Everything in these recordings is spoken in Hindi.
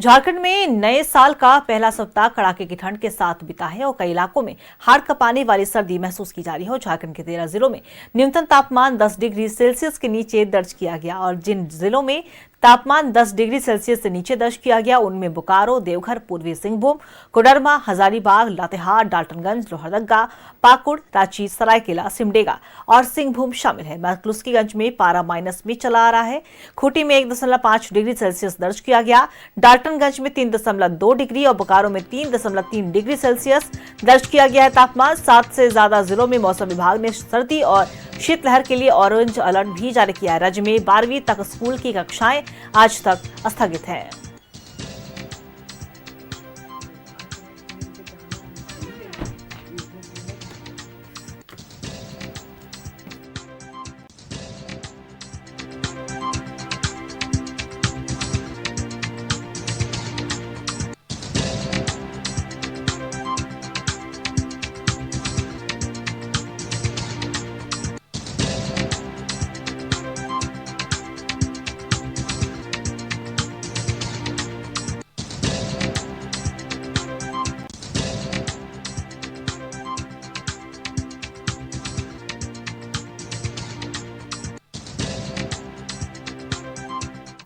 झारखंड में नए साल का पहला सप्ताह कड़ाके की ठंड के साथ बीता है और कई इलाकों में हाड़ कंपाने वाली सर्दी महसूस की जा रही है। झारखंड के 13 जिलों में न्यूनतम तापमान 10 डिग्री सेल्सियस के नीचे दर्ज किया गया और जिन जिलों में तापमान 10 डिग्री सेल्सियस से नीचे दर्ज किया गया उनमें बोकारो, देवघर, पूर्वी सिंहभूम, कोडरमा, हजारीबाग, लातेहार, डाल्टनगंज, लोहरदगा, पाकुड़, रांची, सरायकेला, सिमडेगा और सिंहभूम शामिल है। मैक्लुस्कीगंज में पारा माइनस में चला आ रहा है। खूंटी में 1.5 डिग्री सेल्सियस दर्ज किया गया। डाल्टनगंज में 3.2 डिग्री और बोकारो में 3.3 डिग्री सेल्सियस दर्ज किया गया है तापमान। 7 से ज्यादा जिलों में मौसम विभाग ने सर्दी और शीतलहर के लिए ऑरेंज अलर्ट भी जारी किया है। राज्य में 12वीं तक स्कूल की कक्षाएं आज तक स्थगित हैं।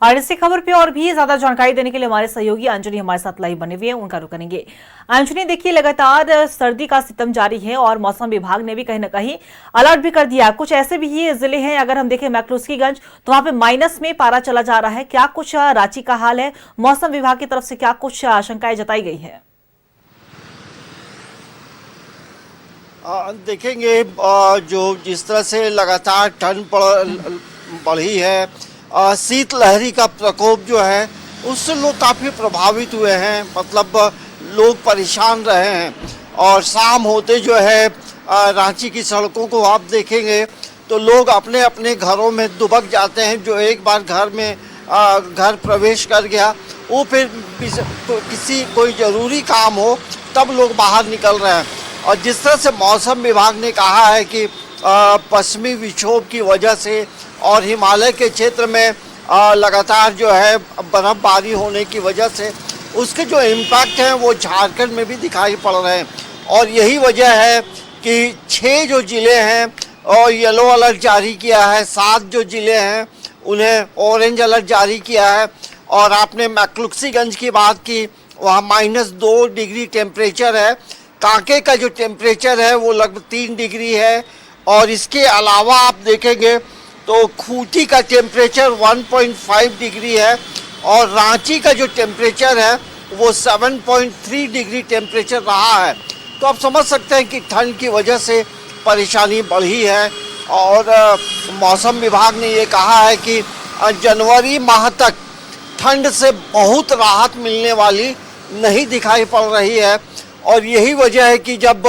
और इसी खबर पे और भी ज्यादा जानकारी देने के लिए हमारे सहयोगी अंजनी हमारे साथ लाइव बने हुए हैं, उनका रुख करेंगे। अंजनी, देखिए लगातार सर्दी का सितम जारी है और मौसम विभाग ने भी कहीं ना कहीं अलर्ट भी कर दिया। कुछ ऐसे भी ये जिले हैं, अगर हम देखें मैक्लुस्कीगंज तो वहां पे माइनस में पारा चला जा रहा है। क्या कुछ रांची का हाल है? मौसम विभाग की तरफ से क्या कुछ आशंकाएं जताई गई है? देखेंगे जो जिस तरह से लगातार ठंड बढ़ी है, शीतलहरी का प्रकोप जो है उससे लोग काफ़ी प्रभावित हुए हैं। मतलब लोग परेशान रहे हैं और शाम होते जो है रांची की सड़कों को आप देखेंगे तो लोग अपने अपने घरों में दुबक जाते हैं। जो एक बार घर प्रवेश कर गया वो फिर किसी कोई ज़रूरी काम हो तब लोग बाहर निकल रहे हैं। और जिस तरह से मौसम विभाग ने कहा है कि पश्चिमी विक्षोभ की वजह से और हिमालय के क्षेत्र में लगातार जो है बर्फबारी होने की वजह से उसके जो इम्पैक्ट हैं वो झारखंड में भी दिखाई पड़ रहे हैं। और यही वजह है कि 6 जो ज़िले हैं और येलो अलर्ट जारी किया है, 7 जो ज़िले हैं उन्हें ऑरेंज अलर्ट जारी किया है। और आपने मैक्लुस्कीगंज की बात की, वहाँ -2 डिग्री टेम्परेचर है। कांके का जो टेम्परेचर है वो लगभग 3 डिग्री है। और इसके अलावा आप देखेंगे तो खूंटी का टेम्परेचर 1.5 डिग्री है और रांची का जो टेम्परेचर है वो 7.3 डिग्री टेम्परेचर रहा है। तो आप समझ सकते हैं कि ठंड की वजह से परेशानी बढ़ी है। और मौसम विभाग ने ये कहा है कि जनवरी माह तक ठंड से बहुत राहत मिलने वाली नहीं दिखाई पड़ रही है। और यही वजह है कि जब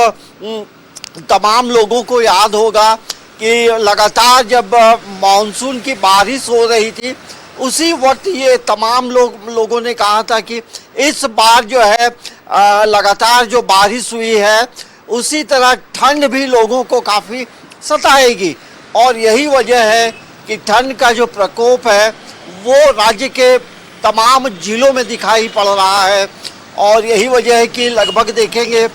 तमाम लोगों को याद होगा कि लगातार जब मानसून की बारिश हो रही थी उसी वक्त ये तमाम लोगों ने कहा था कि इस बार जो है लगातार जो बारिश हुई है उसी तरह ठंड भी लोगों को काफ़ी सताएगी। और यही वजह है कि ठंड का जो प्रकोप है वो राज्य के तमाम जिलों में दिखाई पड़ रहा है। और यही वजह है कि लगभग देखेंगे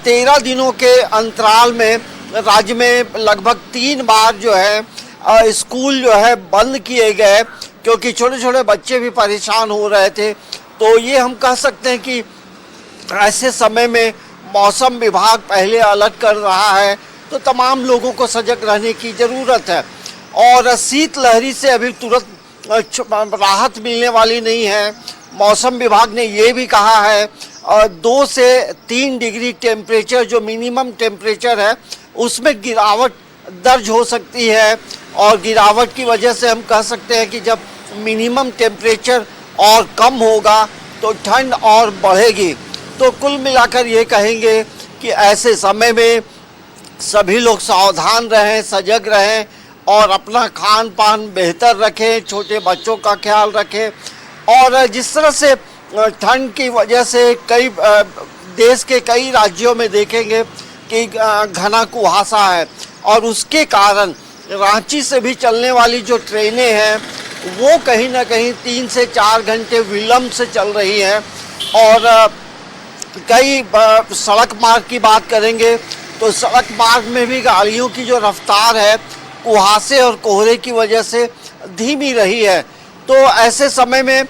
13 दिनों के अंतराल में राज्य में लगभग 3 बार जो है स्कूल जो है बंद किए गए क्योंकि छोटे छोटे बच्चे भी परेशान हो रहे थे। तो ये हम कह सकते हैं कि ऐसे समय में मौसम विभाग पहले अलर्ट कर रहा है तो तमाम लोगों को सजग रहने की ज़रूरत है। और शीतलहरी से अभी तुरंत राहत मिलने वाली नहीं है। मौसम विभाग ने ये भी कहा है 2 से 3 डिग्री टेम्परेचर जो मिनिमम टेम्परेचर है उसमें गिरावट दर्ज हो सकती है। और गिरावट की वजह से हम कह सकते हैं कि जब मिनिमम टेम्परेचर और कम होगा तो ठंड और बढ़ेगी। तो कुल मिलाकर ये कहेंगे कि ऐसे समय में सभी लोग सावधान रहें, सजग रहें और अपना खान पान बेहतर रखें, छोटे बच्चों का ख्याल रखें। और जिस तरह से ठंड की वजह से कई देश के कई राज्यों में देखेंगे कि घना कुहासा है और उसके कारण रांची से भी चलने वाली जो ट्रेनें हैं वो कहीं ना कहीं 3 से 4 घंटे विलम्ब से चल रही है। और कई सड़क मार्ग की बात करेंगे तो सड़क मार्ग में भी गाड़ियों की जो रफ्तार है कुहासे और कोहरे की वजह से धीमी रही है। तो ऐसे समय में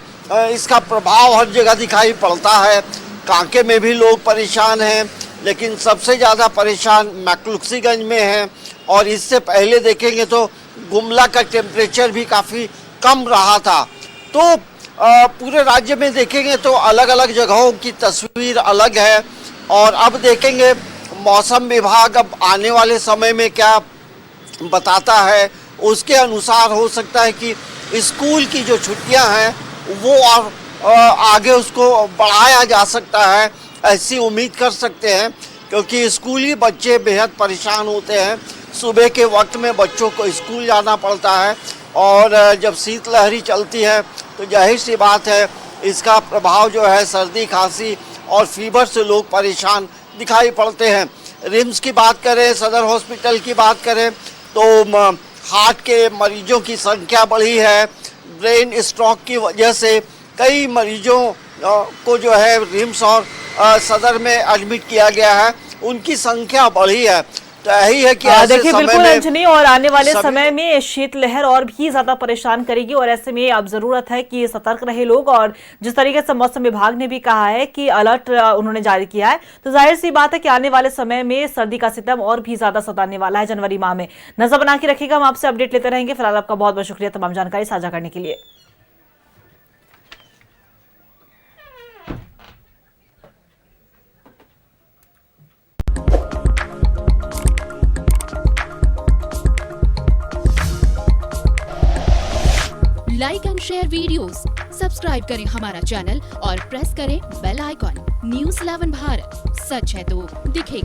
इसका प्रभाव हर जगह दिखाई पड़ता है। कांके में भी लोग परेशान हैं, लेकिन सबसे ज़्यादा परेशान मैक्लुस्कीगंज में हैं। और इससे पहले देखेंगे तो गुमला का टेम्परेचर भी काफ़ी कम रहा था। तो पूरे राज्य में देखेंगे तो अलग अलग जगहों की तस्वीर अलग है। और अब देखेंगे मौसम विभाग अब आने वाले समय में क्या बताता है, उसके अनुसार हो सकता है कि स्कूल की जो छुट्टियां हैं वो और आगे उसको बढ़ाया जा सकता है, ऐसी उम्मीद कर सकते हैं। क्योंकि स्कूली बच्चे बेहद परेशान होते हैं। सुबह के वक्त में बच्चों को स्कूल जाना पड़ता है और जब शीतलहरी चलती है तो जाहिर सी बात है इसका प्रभाव जो है सर्दी खांसी और फीवर से लोग परेशान दिखाई पड़ते हैं। रिम्स की बात करें, सदर हॉस्पिटल की बात करें तो हार्ट के मरीजों की संख्या बढ़ी है। ब्रेन स्ट्रोक की वजह से कई मरीजों को जो है रिम्स और सदर में एडमिट किया गया है, उनकी संख्या बढ़ी है। तो यही है कि देखिए बिल्कुल अंजनी, और आने वाले समय में शीतलहर और भी ज्यादा परेशान करेगी और ऐसे में अब जरूरत है कि सतर्क रहे लोग। और जिस तरीके से मौसम विभाग ने भी कहा है कि अलर्ट उन्होंने जारी किया है, तो जाहिर सी बात है कि आने वाले समय में सर्दी का सितम और भी ज्यादा सताने वाला है। जनवरी माह में नजर बना के रखिएगा, हम आपसे अपडेट लेते रहेंगे। फिलहाल आपका बहुत बहुत शुक्रिया तमाम जानकारी साझा करने के लिए। Like and share videos, subscribe करें हमारा चैनल और प्रेस करें बेल आइकॉन। न्यूज़ 11 भारत, सच है तो दिखेगा।